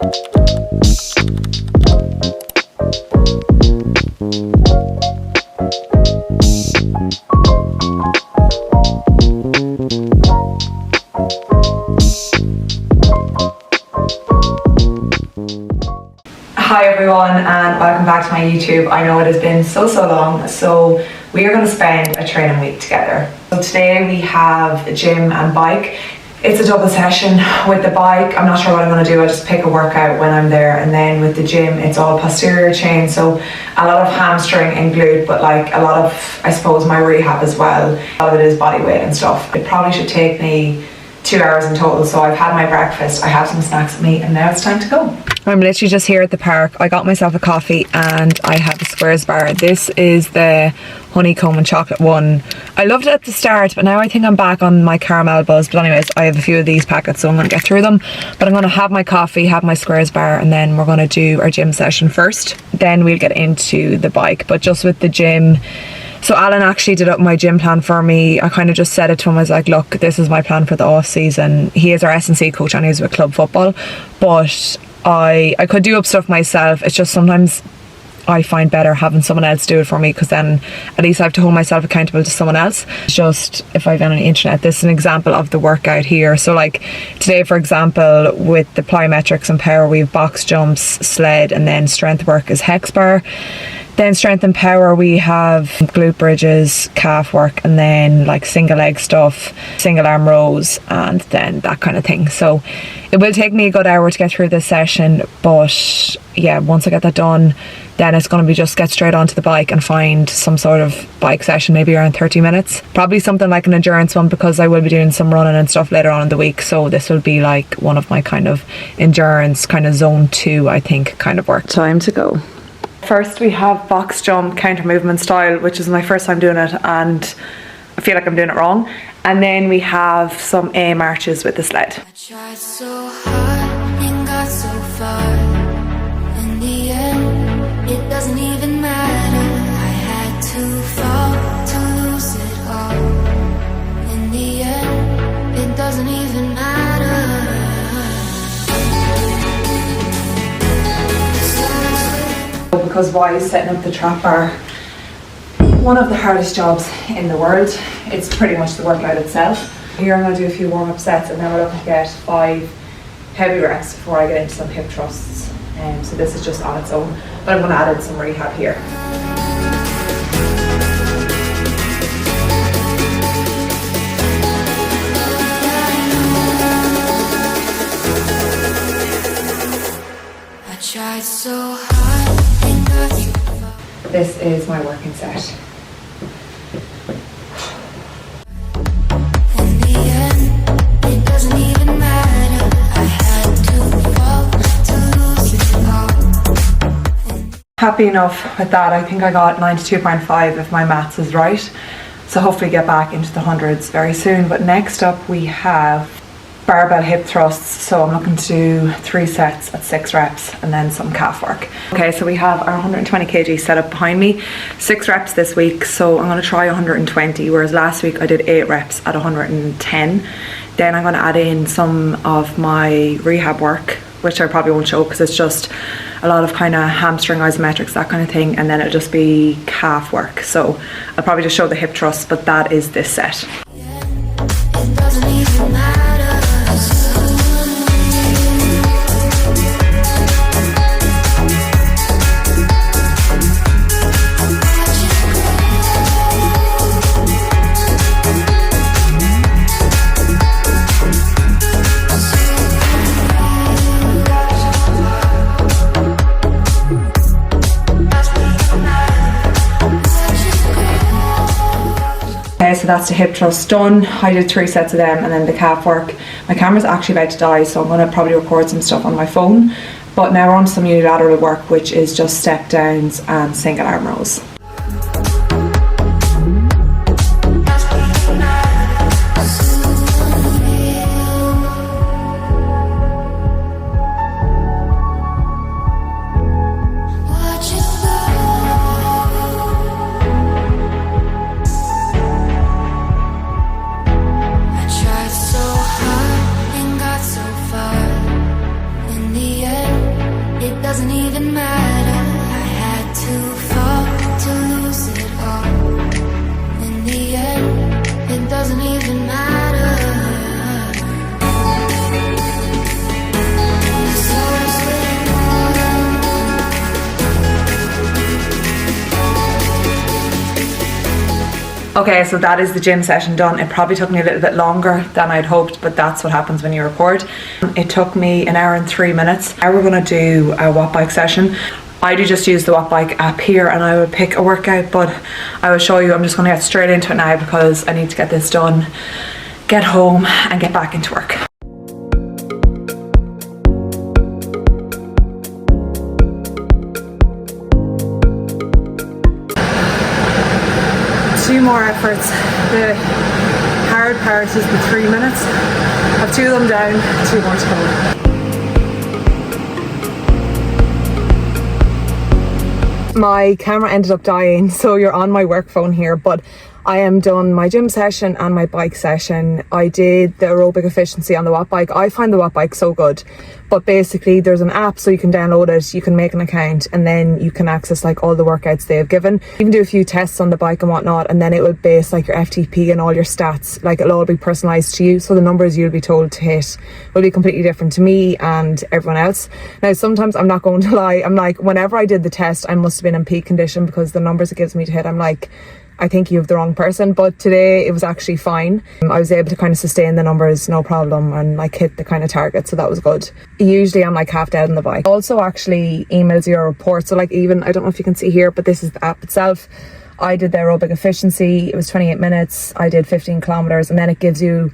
Hi everyone and welcome back to my YouTube. I know it has been so long, so we are going to spend a training week together. So today we have a gym and bike. It's a double session. With the bike, I'm not sure what I'm going to do. I just pick a workout when I'm there, and then with the gym it's all posterior chain, so a lot of hamstring and glute, but like a lot of, I suppose, my rehab as well. A lot of it is body weight and stuff. It probably should take me 2 hours in total, so I've had my breakfast, I have some snacks with me, and now it's time to go. I'm literally just here at the park. I got myself a coffee and I have a Squares bar. This is the honeycomb and chocolate one. I loved it at the start, but now I think I'm back on my caramel buzz. But anyways, I have a few of these packets, so I'm going to get through them. But I'm going to have my coffee, have my Squares bar, and then we're going to do our gym session first. Then we'll get into the bike. But just with the gym, so Alan actually did up my gym plan for me. I kind of just said it to him. I was like, look, this is my plan for the off season. He is our S&C coach and he's with club football, but I could do up stuff myself. It's just sometimes I find better having someone else do it for me, because then at least I have to hold myself accountable to someone else. Just if I've been on the internet, this is an example of the workout here. So like today, for example, with the plyometrics and power, we have box jumps, sled, and then strength work is hex bar. Then strength and power, we have glute bridges, calf work, and then like single leg stuff, single arm rows, and then that kind of thing. So it will take me a good hour to get through this session, but yeah, once I get that done, then it's going to be just get straight onto the bike and find some sort of bike session, maybe around 30 minutes. Probably something like an endurance one, because I will be doing some running and stuff later on in the week. So this will be like one of my kind of endurance, kind of zone 2, I think, kind of work. Time to go. First we have box jump counter movement style, which is my first time doing it and I feel like I'm doing it wrong. And then we have some A marches with the sled. I tried so hard and got so far. In the end, it doesn't even matter. I had to fall to lose it all. In the end, it doesn't even matter. Because why is setting up the trap bar one of the hardest jobs in the world? It's pretty much the workout itself. Here I'm going to do a few warm-up sets, and then we're looking to get 5 heavy reps before I get into some hip thrusts. So this is just on its own, but I'm going to add in some rehab here. I tried so hard and got so far. This is my working set. In the end, it doesn't even matter. I had to fall to lose it all. Happy enough with that. I think I got 92.5 if my maths is right. So hopefully get back into the hundreds very soon. But next up we have barbell hip thrusts. So I'm looking to do 3 sets at 6 reps and then some calf work. Okay, so we have our 120 kg set up behind me. 6 reps this week, so I'm going to try 120, whereas last week I did 8 reps at 110. Then I'm going to add in some of my rehab work, which I probably won't show because it's just a lot of kind of hamstring isometrics, that kind of thing, and then it'll just be calf work. So I'll probably just show the hip thrusts, but that is this set. It doesn't even matter. So that's the hip thrust done. I did 3 sets of them, and then the calf work. My camera's actually about to die, so I'm going to probably record some stuff on my phone. But now we're on to some unilateral work, which is just step downs and single arm rows. I tried so hard and got so far. In the end, doesn't even matter. I had to fall to lose it all. In the end, it doesn't even matter. So sweet. Okay, so that is the gym session done. It probably took me a little bit longer than I'd hoped, but that's what happens when you record. It took me 1 hour and 3 minutes. Now we're gonna do a watt bike session. I do just use the watt bike app here and I would pick a workout, but I will show you. I'm just gonna get straight into it now because I need to get this done, get home and get back into work. 2 more efforts. The hard part is the 3 minutes. I've 2 of them down, 2 more to go. My camera ended up dying, so you're on my work phone here, but I am done my gym session and my bike session. I did the aerobic efficiency on the watt bike. I find the watt bike so good, but basically there's an app so you can download it, you can make an account, and then you can access like all the workouts they have given. You can do a few tests on the bike and whatnot, and then it will base like your FTP and all your stats. Like it'll all be personalized to you, so the numbers you'll be told to hit will be completely different to me and everyone else. Now sometimes, I'm not going to lie, I'm like, whenever I did the test I must have been in peak condition because the numbers it gives me to hit, I'm like, I think you have the wrong person. But today it was actually fine. I was able to kind of sustain the numbers no problem and like hit the kind of target, so that was good. Usually I'm like half dead on the bike. Also actually emails you a report, so like even, I don't know if you can see here, but this is the app itself. I did the aerobic efficiency, it was 28 minutes, I did 15 kilometers, and then it gives you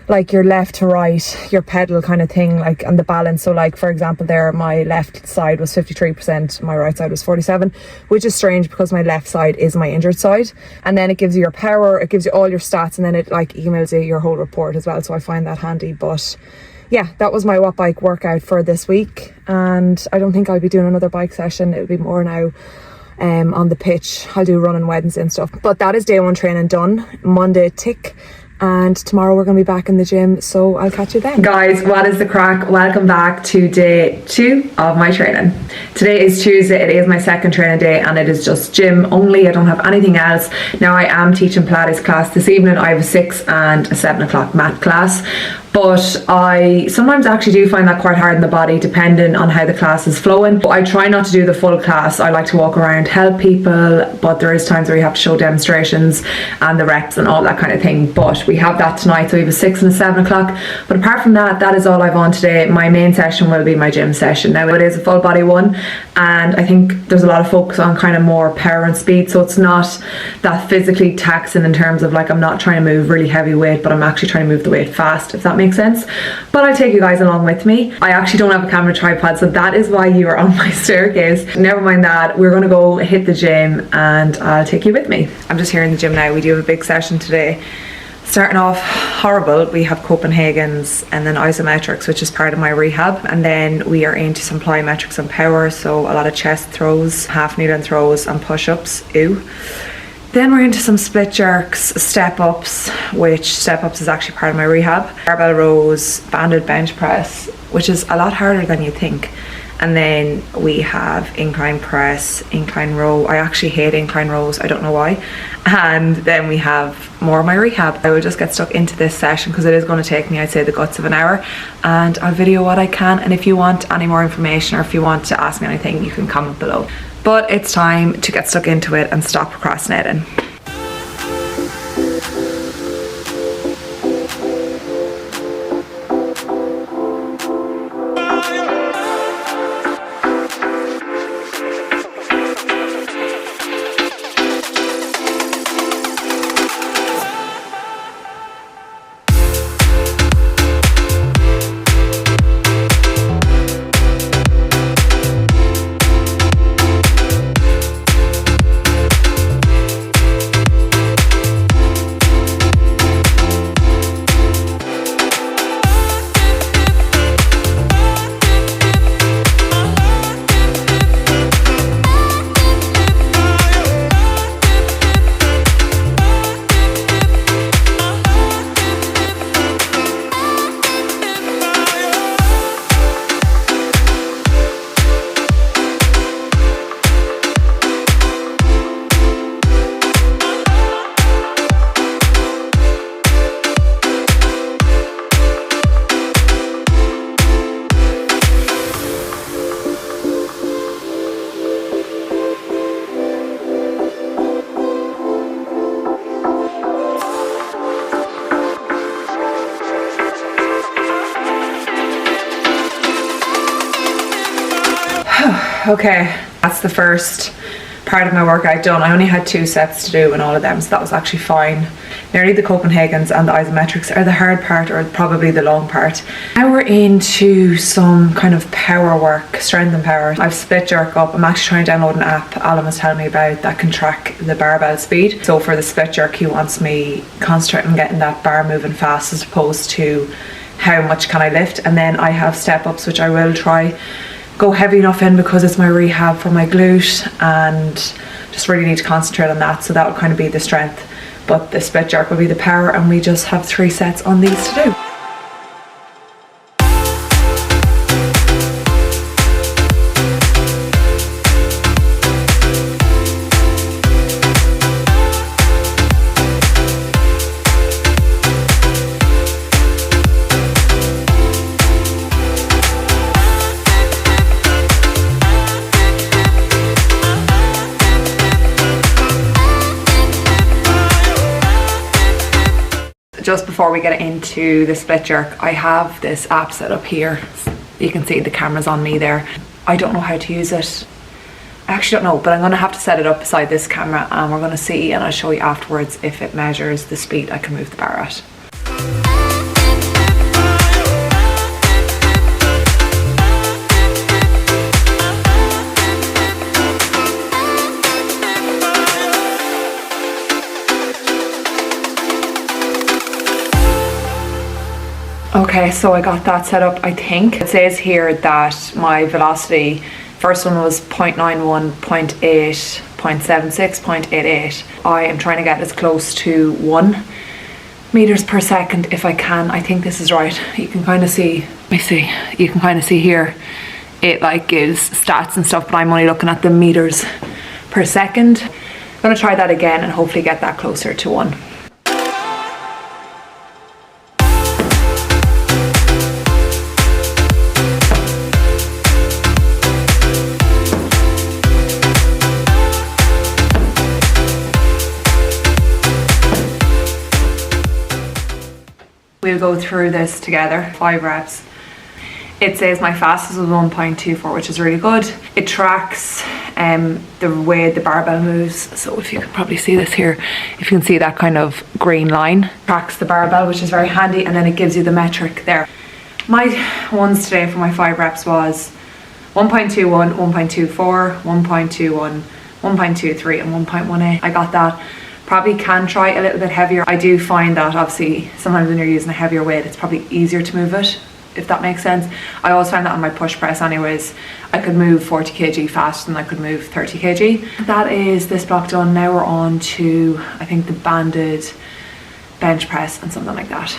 like your left to right, your pedal kind of thing, like, and the balance. So like for example there, my left side was 53%, my right side was 47%, which is strange because my left side is my injured side. And then it gives you your power, it gives you all your stats, and then it like emails you your whole report as well, so I find that handy. But yeah, that was my watt bike workout for this week, and I don't think I'll be doing another bike session. It'll be more now on the pitch. I'll do running Wednesday and stuff. But that is day 1 training done. Monday tick. And tomorrow we're going to be back in the gym, so I'll catch you then. Guys, what is the crack? Welcome back to day 2 of my training. Today is Tuesday, it is my second training day, and it is just gym only. I don't have anything else. Now I am teaching Pilates class this evening. I have a 6 and a 7 o'clock mat class. But I sometimes actually do find that quite hard in the body depending on how the class is flowing. But I try not to do the full class. I like to walk around, help people, but there is times where you have to show demonstrations and the reps and all that kind of thing. But we have that tonight, so we have a 6 and a 7 o'clock. But apart from that, that is all I've on today. My main session will be my gym session. Now it is a full body one, and I think there's a lot of focus on kind of more power and speed, so it's not that physically taxing in terms of like I'm not trying to move really heavy weight, but I'm actually trying to move the weight fast, if that makes sense. But I'll take you guys along with me. I actually don't have a camera tripod, so that is why you are on my staircase. Never mind that, we're gonna go hit the gym and I'll take you with me. I'm just here in the gym now. We do have a big session today. Starting off horrible, we have Copenhagen's and then isometrics, which is part of my rehab, and then we are into some plyometrics and power, so a lot of chest throws, half kneeling throws and push-ups. Ew. Then we're into some split jerks, step ups, which step ups is actually part of my rehab, barbell rows, banded bench press, which is a lot harder than you think. And then we have incline press, incline row. I actually hate incline rows, I don't know why. And then we have more of my rehab. I will just get stuck into this session because it is going to take me, I'd say, the guts of an hour, and I'll video what I can. And if you want any more information or if you want to ask me anything, you can comment below. But it's time to get stuck into it and stop procrastinating. Okay, that's the first part of my workout done. I only had 2 sets to do in all of them, so that was actually fine. Nearly the Copenhagen's and the isometrics are the hard part, or probably the long part. Now we're into some kind of power work, strength and power. I've split jerk up. I'm actually trying to download an app Alan was telling me about that can track the barbell speed. So for the split jerk, he wants me concentrating on getting that bar moving fast as opposed to how much can I lift. And then I have step ups, which I will try go heavy enough in because it's my rehab for my glute, and just really need to concentrate on that. So that will kind of be the strength, but the split jerk will be the power, and we just have 3 sets on these to do. Just before we get into the split jerk, I have this app set up here. You can see the camera's on me there. I don't know how to use it. I actually don't know, but I'm going to have to set it up beside this camera, and we're going to see, and I'll show you afterwards if it measures the speed I can move the bar at. Okay, so I got that set up, I think. It says here that my velocity, first one was 0.91, 0.8, 0.76, 0.88. I am trying to get as close to 1 meters per second if I can. I think this is right. You can kind of see, let me see, you can kind of see here, it like gives stats and stuff, but I'm only looking at the meters per second. I'm gonna try that again and hopefully get that closer to 1. We'll go through this together, 5 reps. It says my fastest was 1.24, which is really good. It tracks the way the barbell moves. So if you can probably see this here, if you can see that kind of green line, tracks the barbell, which is very handy, and then it gives you the metric there. My ones today for my 5 reps was 1.21, 1.24, 1.21, 1.23 and 1.18. I got that. Probably can try a little bit heavier. I do find that obviously sometimes when you're using a heavier weight, it's probably easier to move it, if that makes sense. I always find that on my push press anyways. I could move 40 kg faster than I could move 30 kg. That is this block done. Now we're on to, I think, the banded bench press and something like that.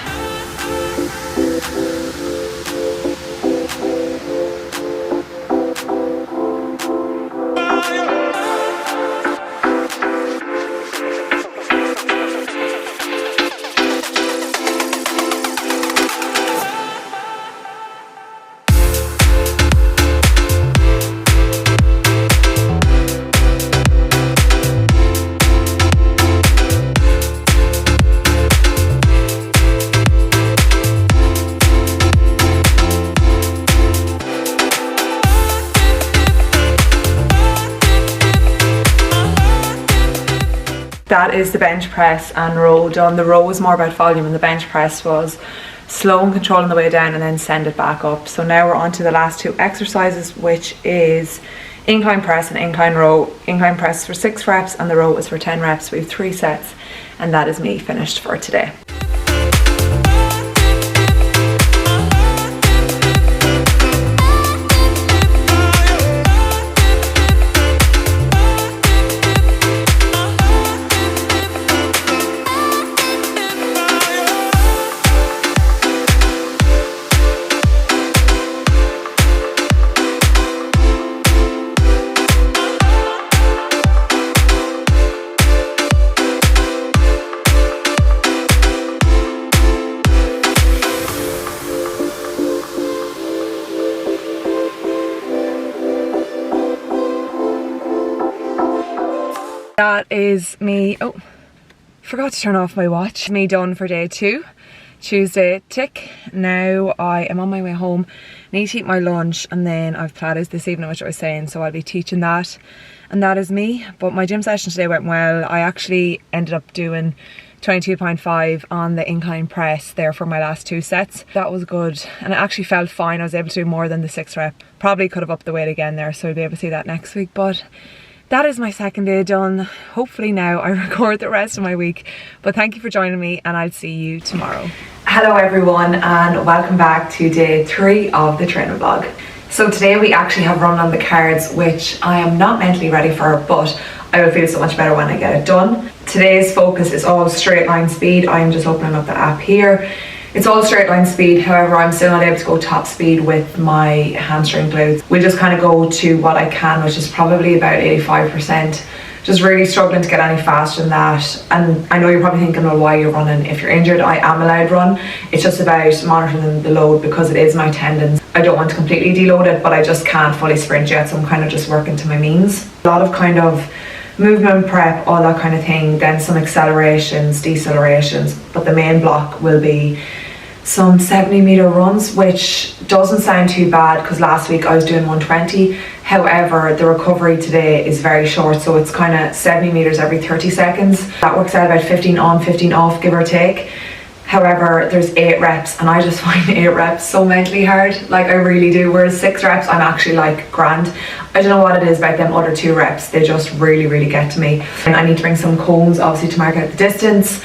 That is the bench press and row done. The row was more about volume and the bench press was slow and controlling the way down and then send it back up. So now we're on to the last 2 exercises, which is incline press and incline row. Incline press for 6 reps and the row is for 10 reps. We have 3 sets, and that is me finished for today. That is me. Oh, forgot to turn off my watch. Me done for day 2. Tuesday tick. Now I am on my way home. Need to eat my lunch, and then I've Pilates this evening, which I was saying, so I'll be teaching that, and that is me. But my gym session today went well. I actually ended up doing 22.5 on the incline press there for my last 2 sets. That was good, and it actually felt fine. I was able to do more than the 6 rep. Probably could have upped the weight again there, so I'll be able to see that next week. But that is my second day done. Hopefully now I record the rest of my week. But thank you for joining me, and I'll see you tomorrow. Hello everyone, and welcome back to day 3 of the training vlog. So today we actually have run on the cards, which I am not mentally ready for, but I will feel so much better when I get it done. Today's focus is all straight line speed. I'm just opening up the app here. It's all straight line speed, however I'm still not able to go top speed with my hamstring glutes. We'll just kind of go to what I can, which is probably about 85%. Just really struggling to get any faster than that. And I know you're probably thinking, well, why you're running? If you're injured, I am allowed to run. It's just about monitoring the load because it is my tendons. I don't want to completely deload it, but I just can't fully sprint yet, so I'm kind of just working to my means. A lot of kind of movement prep, all that kind of thing, then some accelerations, decelerations, but the main block will be some 70-meter runs, which doesn't sound too bad because last week I was doing 120. However, the recovery today is very short, so it's kind of 70 meters every 30 seconds. That works out about 15 on, 15 off, give or take. However, there's 8 reps, and I just find 8 reps so mentally hard. Like, I really do. Whereas 6 reps, I'm actually like grand. I don't know what it is about them other 2 reps. They just really get to me. And I need to bring some cones, obviously, to mark out the distance.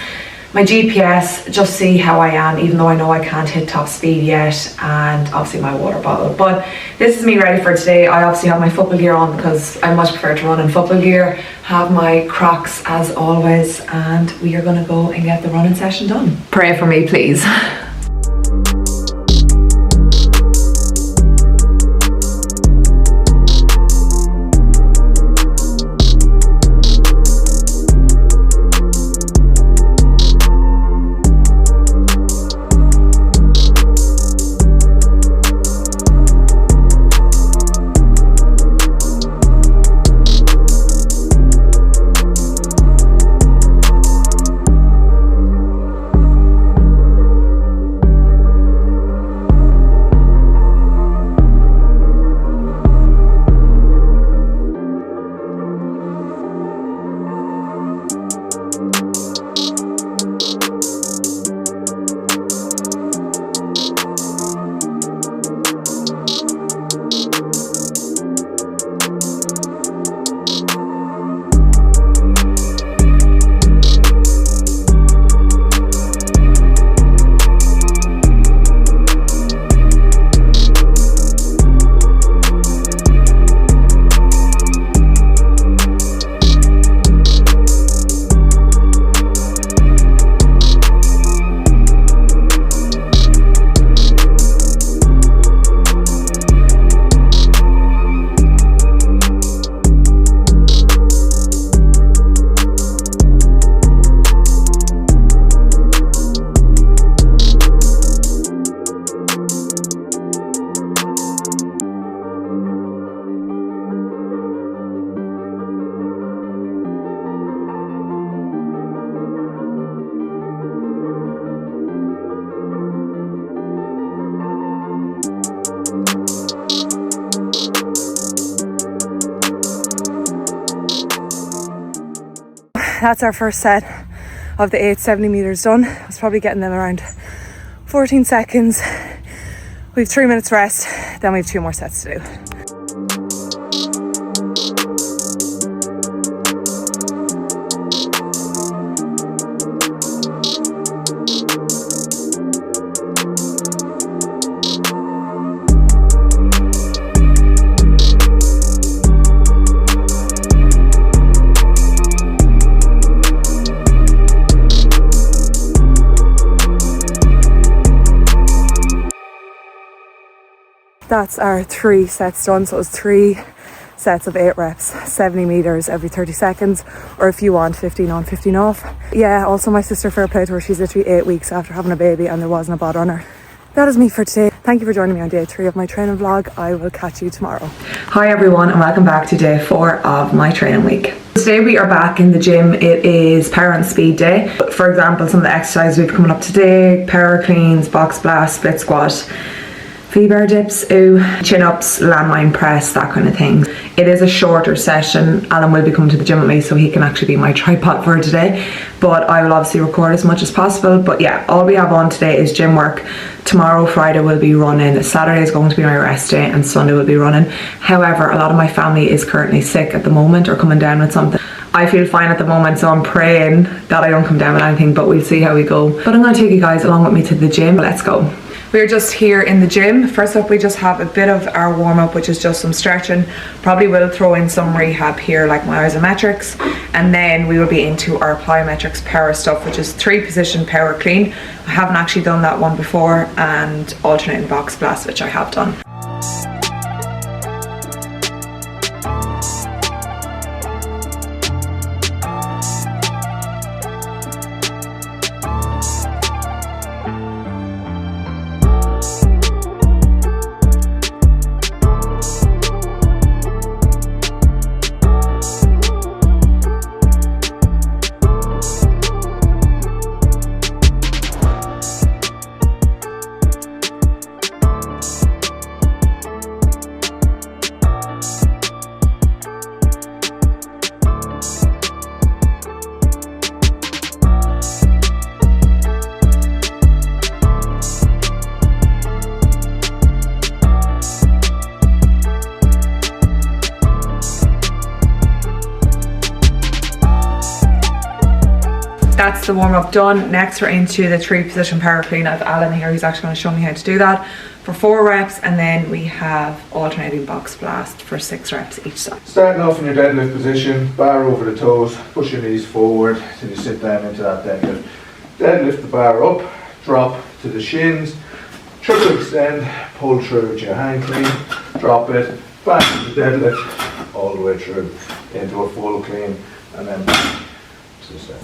My GPS, just see how I am, even though I know I can't hit top speed yet, and obviously my water bottle. But this is me ready for today. I obviously have my football gear on because I much prefer to run in football gear. Have my Crocs as always, and we are going to go and get the running session done. Pray for me, please. That's our first set of the 8 70 meters done. I was probably getting them around 14 seconds. We have 3 minutes rest, then we have 2 more sets to do. That's our 3 sets done, so it was 3 sets of 8 reps, 70 meters every 30 seconds, or if you want 15 on, 15 off. Yeah, also my sister, fair play to her, she's literally 8 weeks after having a baby and there wasn't a bod on her. that is me for today. Thank you for joining me on day 3 of my training vlog. I will catch you tomorrow. Hi everyone, and welcome back to day 4 of my training week. Today we are back in the gym. It is power and speed day. For example, some of the exercises we've coming up today: power cleans, box blast, split squat, V-bar dips, chin-ups, landmine press, that kind of thing. It is a shorter session. Alan will be coming to the gym with me, so he can actually be my tripod for today, but I will obviously record as much as possible. But yeah, all we have on today is gym work. Tomorrow, Friday, will be running. Saturday is going to be my rest day, and Sunday will be running. However, a lot of my family is currently sick at the moment or coming down with something. I feel fine at the moment, so I'm praying that I don't come down with anything, but we'll see how we go. But I'm going to take you guys along with me to the gym. Let's go. We're just here in the gym. First up, we just have a bit of our warm-up, which is just some stretching. Probably will throw in some rehab here, like my isometrics, and then we will be into our plyometrics power stuff, which is 3-position power clean. I haven't actually done that one before, and alternating box blast, which I have done. That's the warm-up done. Next we're into the 3-position power clean. I have Alan here, he's actually going to show me how to do that for 4 reps, and then we have alternating box blast for 6 reps each side. Starting off in your deadlift position, bar over the toes, push your knees forward till you sit down into that deadlift. Deadlift the bar up, drop to the shins, triple extend, pull through with your hand clean, drop it, back to the deadlift, all the way through into a full clean, and then back to the step.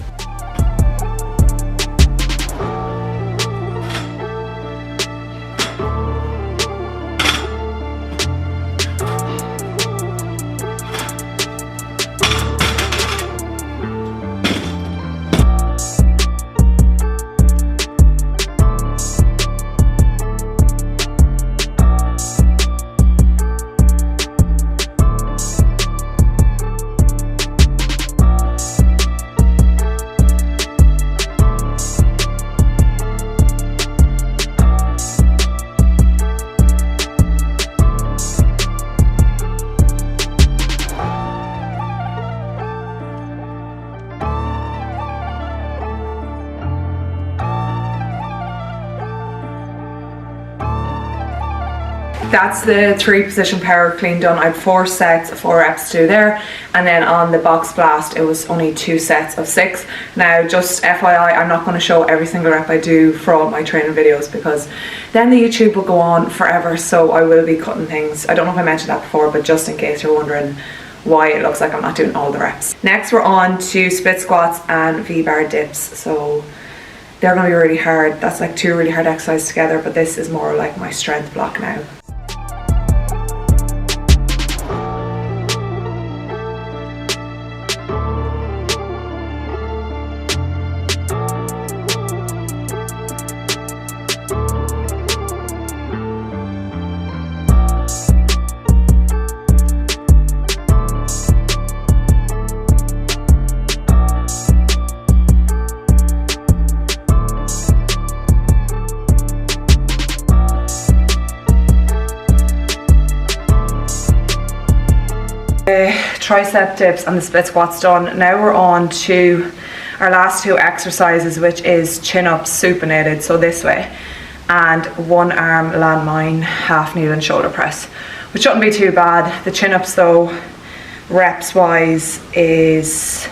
That's the 3-position power clean done. I had 4 sets, 4 reps to do there, and then on the box blast it was only 2 sets of 6. Now just FYI, I'm not going to show every single rep I do for all my training videos, because then the YouTube will go on forever, so I will be cutting things. I don't know if I mentioned that before, but just in case you're wondering why it looks like I'm not doing all the reps. Next we're on to split squats and V-bar dips. So they're going to be really hard. That's like 2 really hard exercises together, but this is more like my strength block now. Tricep dips and the split squats done. Now we're on to our last 2 exercises, which is chin-ups supinated, so this way, and 1 arm landmine half knee and shoulder press, which shouldn't be too bad. The chin-ups though, reps wise, is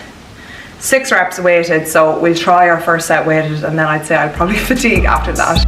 6 reps weighted, so we'll try our first set weighted, and then I'd say I'll probably fatigue after that.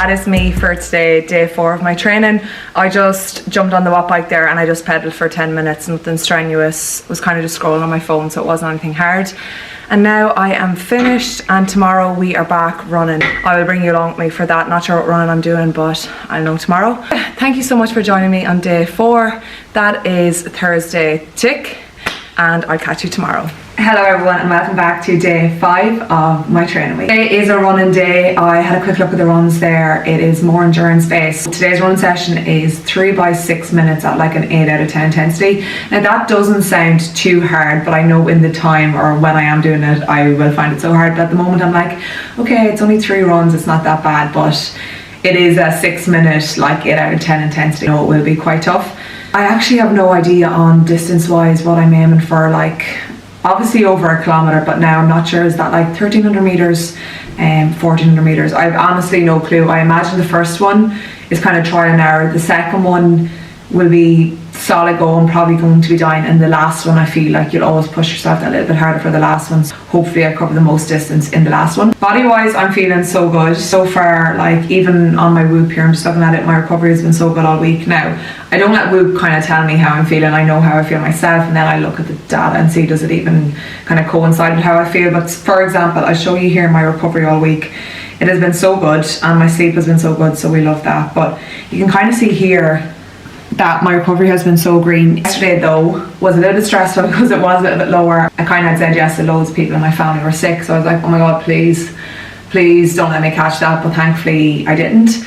that is me for today, day 4 of my training. I just jumped on the watt bike there and I just pedaled for 10 minutes, nothing strenuous. Was kind of just scrolling on my phone, so it wasn't anything hard. And now I am finished, and tomorrow we are back running. I will bring you along with me for that. Not sure what running I'm doing, but I'll know tomorrow. Thank you so much for joining me on day 4. That is Thursday, tick, and I'll catch you tomorrow. Hello everyone and welcome back to day 5 of my training week. Today is a running day. I had a quick look at the runs there. It is more endurance based. Today's running session is 3 by 6 minutes at like an 8 out of 10 intensity. Now that doesn't sound too hard, but I know in the time or when I am doing it I will find it so hard. But at the moment I'm like, okay, it's only 3 runs, it's not that bad, but it is a 6 minute like 8 out of 10 intensity. I know it will be quite tough. I actually have no idea on distance wise what I'm aiming for, like obviously over a kilometre, but now I'm not sure, is that like 1300 metres and 1400 metres? I have honestly no clue. I imagine the first one is kind of trial and error, the second one will be solid go, I'm probably going to be dying, and the last one I feel like you'll always push yourself that little bit harder for the last ones. Hopefully I cover the most distance in the last one. Body wise I'm feeling so good so far, like even on my Whoop here, I'm just looking at it, my recovery has been so good all week. Now I don't let Whoop kind of tell me how I'm feeling, I know how I feel myself, and then I look at the data and see does it even kind of coincide with how I feel. But for example, I'll show you here my recovery all week. It has been so good and my sleep has been so good, so we love that. But you can kind of see here that my recovery has been so green. Yesterday though was a little bit stressful because it was a little bit lower. I kind of had said yes to loads of people in my family were sick, so I was like, oh my god, please don't let me catch that, but thankfully I didn't.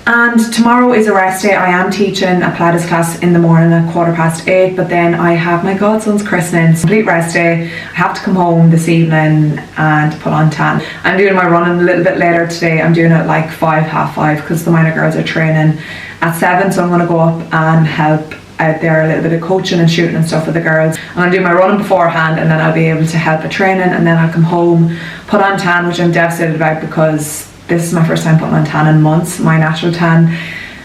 And tomorrow is a rest day. I am teaching a Pilates class in the morning at 8:15, but then I have my godson's christening. Complete rest day. I have to come home this evening and put on tan. I'm doing my running a little bit later today. I'm doing it like 5, half 5, because the minor girls are training at 7, so I'm going to go up and help out there, a little bit of coaching and shooting and stuff with the girls. I'm going to do my running beforehand, and then I'll be able to help with training, and then I'll come home, put on tan, which I'm devastated about because this is my first time putting on tan in months. My natural tan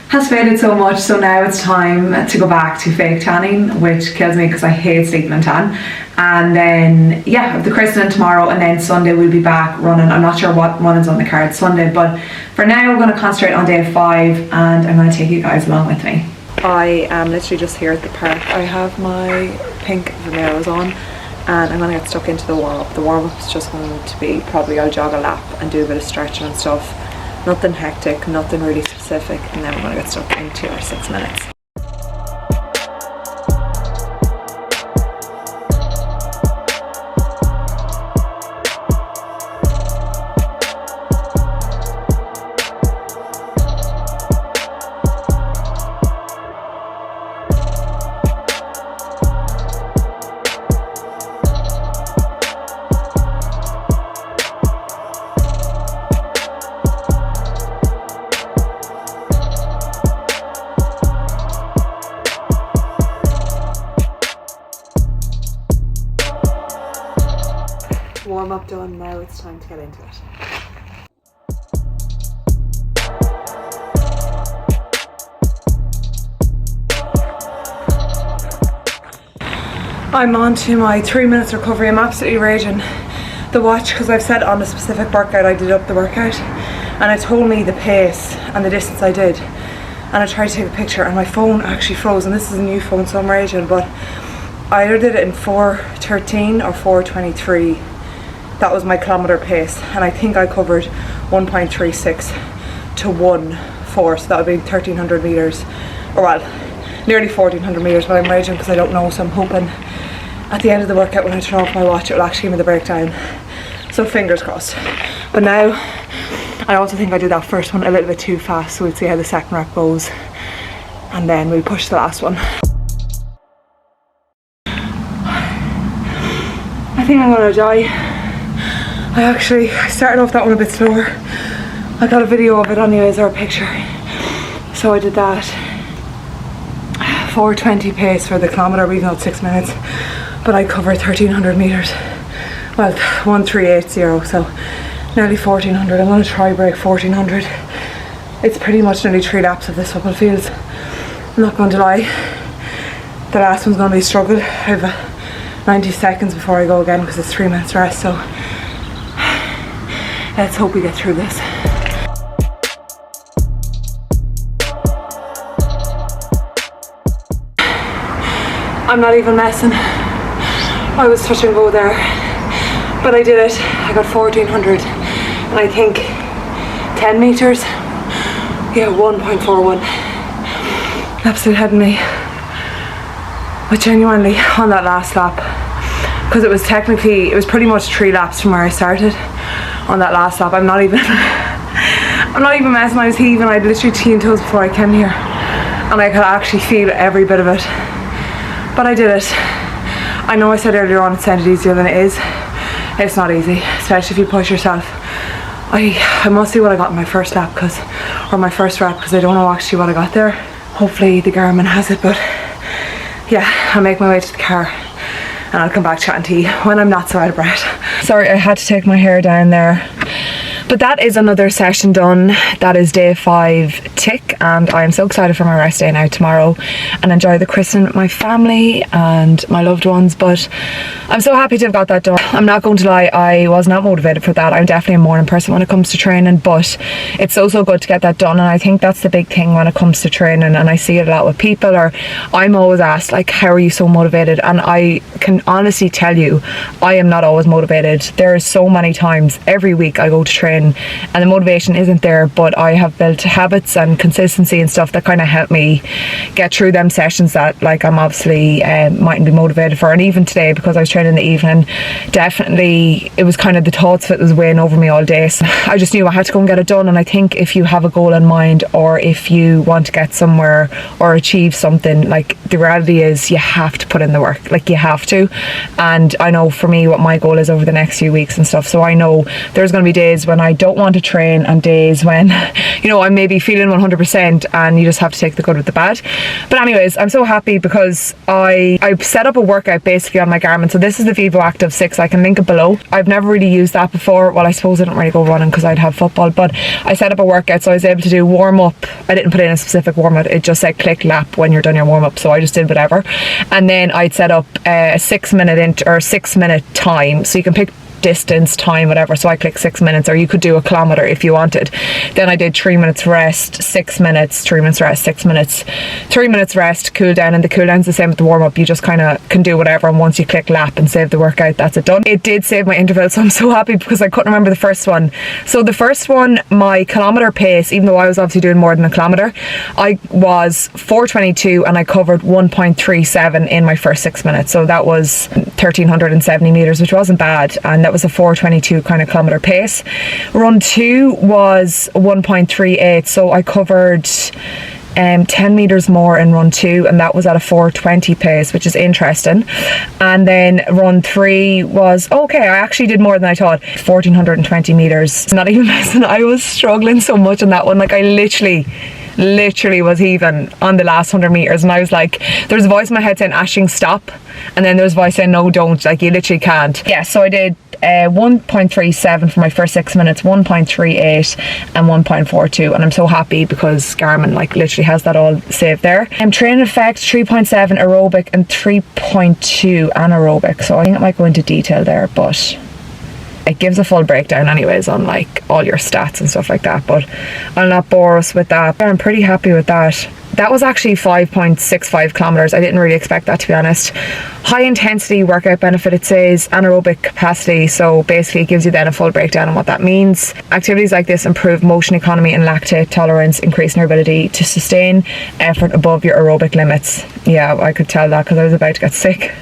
has faded so much, so now it's time to go back to fake tanning, which kills me because I hate sleeping in tan. And then yeah, I have the christening tomorrow, and then Sunday we'll be back running. I'm not sure what running's on the card Sunday, but for now we're going to concentrate on day 5, and I'm going to take you guys along with me. I am literally just here at the park. I have my pink Vomeros on, and I'm going to get stuck into the warm-up. The warm-up is just going to be, probably I'll jog a lap and do a bit of stretching and stuff. Nothing hectic, nothing really specific, and then we're going to get stuck into our 6 minutes. Warm up done, now it's time to get into it. I'm on to my 3 minutes recovery. I'm absolutely raging the watch because I've set on a specific workout. I did up the workout and it told me the pace and the distance I did, and I tried to take a picture and my phone actually froze, and this is a new phone so I'm raging, but I either did it in 4:13 or 4:23. That was my kilometre pace, and I think I covered 1.36 to 1.4, so that would be 1300 metres, or well, nearly 1400 metres, but I'm raging because I don't know, so I'm hoping at the end of the workout when I turn off my watch it will actually give me the breakdown, so fingers crossed. But now, I also think I did that first one a little bit too fast, so we'll see how the second rep goes, and then we'll push the last one. I think I'm gonna die. I started off that one a bit slower. I got a video of it anyways, or a picture. So I did that. 4:20 pace for the kilometre, even though it's 6 minutes. But I covered 1300 metres. Well, 1380, so nearly 1400. I'm going to try break 1400. It's pretty much nearly 3 laps of this football fields. I'm not going to lie. The last one's going to be a struggle. I have 90 seconds before I go again because it's 3 minutes rest, so let's hope we get through this. I'm not even messing. I was touch and go there, but I did it. I got 1400, and I think 10 meters. Yeah, 1.41. Absolute head in me. But genuinely, on that last lap, because it was pretty much 3 laps from where I started. On that last lap, I'm not even messing. I was heaving. I had literally 10 toes before I came here, and I could actually feel every bit of it. But I did it. I know I said earlier on it sounded easier than it is. It's not easy, especially if you push yourself. I must see what I got in my first lap, or my first rep, because I don't know actually what I got there. Hopefully the Garmin has it, but yeah, I'll make my way to the car and I'll come back chatting to you when I'm not so out of breath. Sorry, I had to take my hair down there. But that is another session done. That is day 5 tick, and I am so excited for my rest day now tomorrow and enjoy the christening with my family and my loved ones. But I'm so happy to have got that done. I'm not going to lie, I was not motivated for that. I'm definitely a morning person when it comes to training, but it's so good to get that done. And I think that's the big thing when it comes to training, and I see it a lot with people, or I'm always asked like, how are you so motivated? And I can honestly tell you, I am not always motivated. There are so many times every week I go to train and the motivation isn't there, but I have built habits and consistency and stuff that kind of help me get through them sessions that like I'm obviously mightn't be motivated for. And even today, because I was training in the evening, definitely it was kind of the thoughts that was weighing over me all day, so I just knew I had to go and get it done. And I think if you have a goal in mind, or if you want to get somewhere or achieve something, like the reality is you have to put in the work, like you have to. And I know for me what my goal is over the next few weeks and stuff, so I know there's going to be days when I don't want to train and days when, you know, I'm maybe feeling 100%, and you just have to take the good with the bad. But anyways, I'm so happy because I set up a workout basically on my Garmin. So this is the Vivo Active 6. I can link it below. I've never really used that before. Well, I suppose I don't really go running because I'd have football, but I set up a workout, so I was able to do warm up. I didn't put in a specific warm up. It just said click lap when you're done your warm up, so I just did whatever. And then I'd set up a 6 minute time, so you can pick distance, time, whatever. So I clicked 6 minutes, or you could do a kilometer if you wanted. Then I did 3 minutes rest, 6 minutes, 3 minutes rest, 6 minutes, 3 minutes rest, cool down. And the cool down's the same with the warm up. You just kind of can do whatever, and once you click lap and save the workout, that's it done. It did save my interval, so I'm so happy because I couldn't remember the first one. So the first one, my kilometer pace, even though I was obviously doing more than a kilometer, I was 4:22 and I covered 1.37 in my first 6 minutes. So that was 1370 meters, which wasn't bad, and that was a 4:22 kind of kilometer pace. Run 2 was 1.38, so I covered 10 meters more in run 2, and that was at a 4:20 pace, which is interesting. And then run 3 was okay. I actually did more than I thought. 1420 meters. Not even messing. I was struggling so much on that one. Like I literally was even on the last 100 meters, and I was like, there's a voice in my head saying, Ashing, stop, and then there's a voice saying, no, don't, like you literally can't. Yeah, so I did 1.37 for my first 6 minutes, 1.38 and 1.42, and I'm so happy because Garmin like literally has that all saved there. Training effects 3.7 aerobic and 3.2 anaerobic, so I think it might go into detail there, but it gives a full breakdown anyways on like all your stats and stuff like that, but I'll not bore us with that. I'm pretty happy with that. That was actually 5.65 kilometers. I didn't really expect that, to be honest. High intensity workout benefit, it says anaerobic capacity, so basically it gives you then a full breakdown on what that means. Activities like this improve motion economy and lactate tolerance, increasing your ability to sustain effort above your aerobic limits. Yeah, I could tell that because I was about to get sick.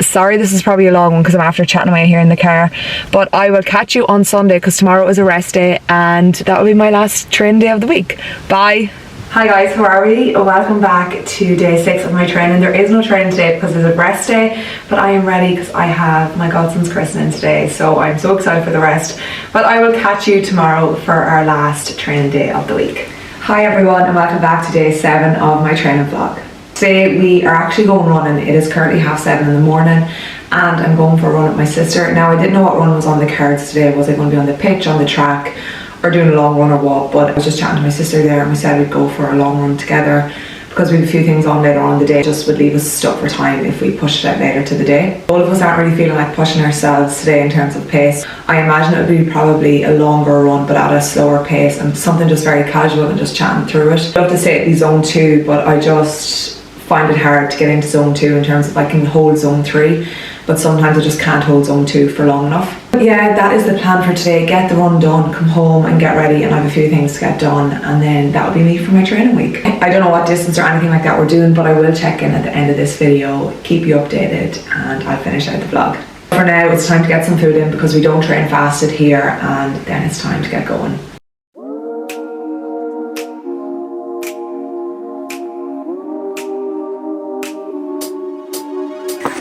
Sorry, this is probably a long one because I'm after chatting away here in the car, but I will catch you on Sunday because tomorrow is a rest day and that will be my last training day of the week. Bye. Hi guys, how are we? Welcome back to day 6 of my training. There is no training today because it's a rest day, but I am ready because I have my godson's christening today, so I'm so excited for the rest. But I will catch you tomorrow for our last training day of the week. Hi everyone and welcome back to day 7 of my training vlog. Today we are actually going running. It is currently 7:30 in the morning and I'm going for a run with my sister. Now I didn't know what run was on the cards today. Was I going to be on the pitch, on the track, or doing a long run or what? But I was just chatting to my sister there and we said we'd go for a long run together because we have a few things on later on in the day. Just would leave us stuck for time if we pushed it out later to the day. All of us aren't really feeling like pushing ourselves today in terms of pace. I imagine it would be probably a longer run but at a slower pace and something just very casual and just chatting through it. I'd love to say it'd be zone 2, but I just find it hard to get into zone 2 in terms of I can hold zone 3, but sometimes I just can't hold zone 2 for long enough. But yeah, that is the plan for today. Get the run done, come home and get ready, and I have a few things to get done, and then that'll be me for my training week. I don't know what distance or anything like that we're doing, but I will check in at the end of this video, keep you updated, and I'll finish out the vlog. For now, it's time to get some food in because we don't train fasted here, and then it's time to get going.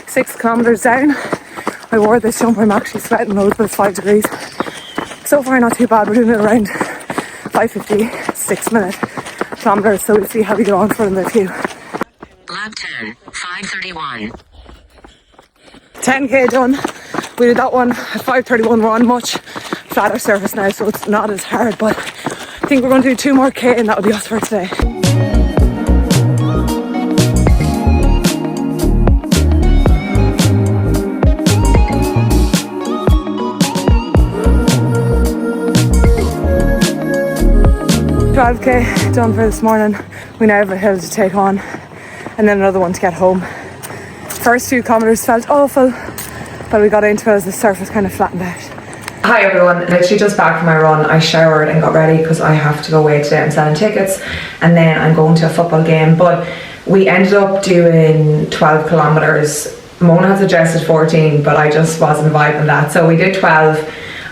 Six kilometers down. I wore this jumper. I'm actually sweating loads, but it's 5 degrees. So far not too bad. We're doing it around 5:50, 6 minute kilometers, so we'll see how we go on for another few. Lap 10, 5:31. 10k done. We did that one at 5:31. We're on much flatter surface now, so it's not as hard, but I think we're going to do 2 more k and that'll be us for today. $12k done for this morning. We now have a hill to take on and then another one to get home. First few kilometres felt awful, but we got into it as the surface kind of flattened out. Hi everyone, literally just back from my run. I showered and got ready because I have to go away today. I'm selling tickets and then I'm going to a football game, but we ended up doing 12 kilometres. Mona had suggested 14, but I just wasn't vibing that, so we did 12.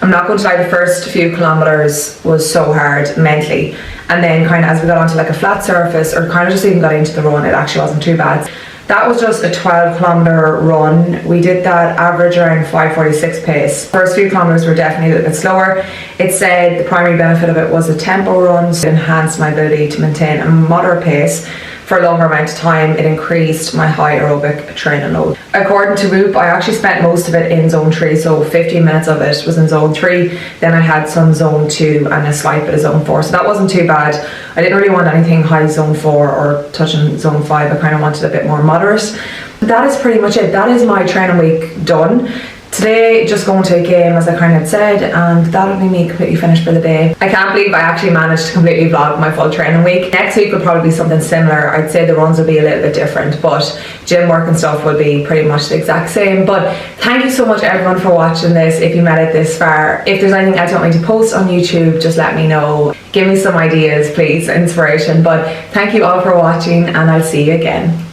I'm not going to lie, the first few kilometres was so hard mentally, and then kind of as we got onto like a flat surface, or kind of just even got into the run, it actually wasn't too bad. That was just a 12 kilometre run. We did that average around 5:46 pace. First few kilometres were definitely a little bit slower. It said the primary benefit of it was a tempo run, so it enhanced my ability to maintain a moderate pace for a longer amount of time. It increased my high aerobic training load. According to Whoop, I actually spent most of it in zone 3, so 15 minutes of it was in zone 3, then I had some zone 2 and a slight bit of zone 4, so that wasn't too bad. I didn't really want anything high zone 4 or touching zone 5, I kind of wanted a bit more moderate. That is pretty much it. That is my training week done. Today, just going to a game as I kind of had said, and that'll be me completely finished for the day. I can't believe I actually managed to completely vlog my full training week. Next week will probably be something similar. I'd say the runs will be a little bit different, but gym work and stuff will be pretty much the exact same. But thank you so much everyone for watching this, if you made it this far. If there's anything else you want me to post on YouTube, just let me know. Give me some ideas please, inspiration. But thank you all for watching, and I'll see you again.